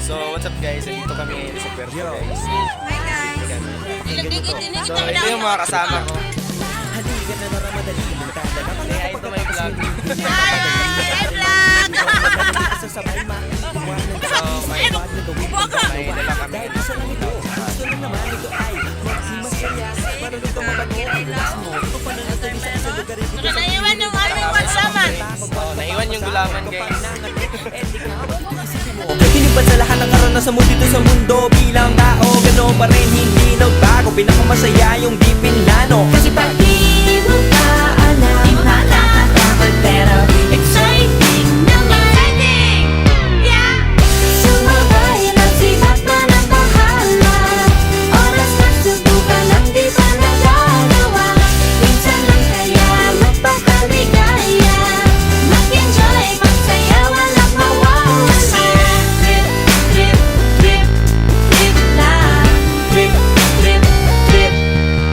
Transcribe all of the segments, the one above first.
So, what's up guys? Nandito kami ngayon sa Puerto guys. Hi guys! So, ito yung mga kasama ko. Halika na naramadali mo tanda na Say hi to my vlog. Hi vlog! Sasabay makikiwan ng So, may bad na gawin ko may dala kami. dahil isa lang ito gusto lang naman ito ay masaya parang ito mabago ang bilas mo ito pananatili sa isang lugar ito So, naiwan yung aming WhatsApp-an. So, naiwan yung gulaman guys. Hinimpan sa lahat ng karanasan mo dito sa mundo bilang tao gano'n pa rin hindi nagbago pinakamasaya yung di pinlano kasi pag di mo pa alam nakakatakot pero Exciting naman! Exciting! Yeah! Sumabay lang sibat na ng bahala Oras na subukan ang di pa nagagawa Minsan lang kaya magpakaligaya Mag-enjoy, magsaya, walang mawawala Trip, trip, trip, trip lang Trip, trip, trip,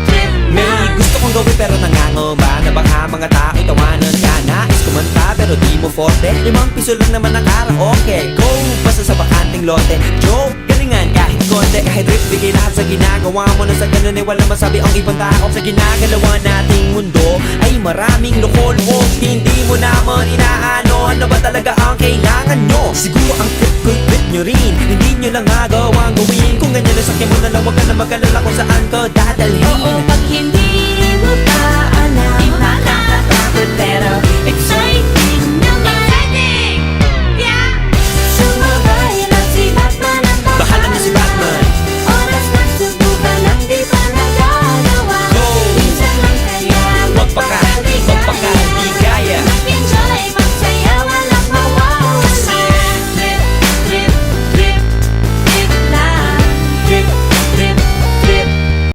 trip may lang gusto kong gawin pero nangangamba na baka mga tao'y tawanan ka nais kumanta pero di mo forte 5 piso lang naman ang karaoke go basta sa bakanting lote joke galingan kahit konti kahit rip bigay lahat sa ginagawa mo na sa ganun ay walang masabi ang ibang tao sa ginagalawa nating mundo ay maraming loko-loko hindi mo naman inaano ano ba talaga ang kailangan nyo siguro ang trip ko'y trip nyo rin hindi nyo lang magawang gawin kung ganyan na sakyan mo na lang wag ka na mag-alala kung saan ka dadalhin Oo, pag hindi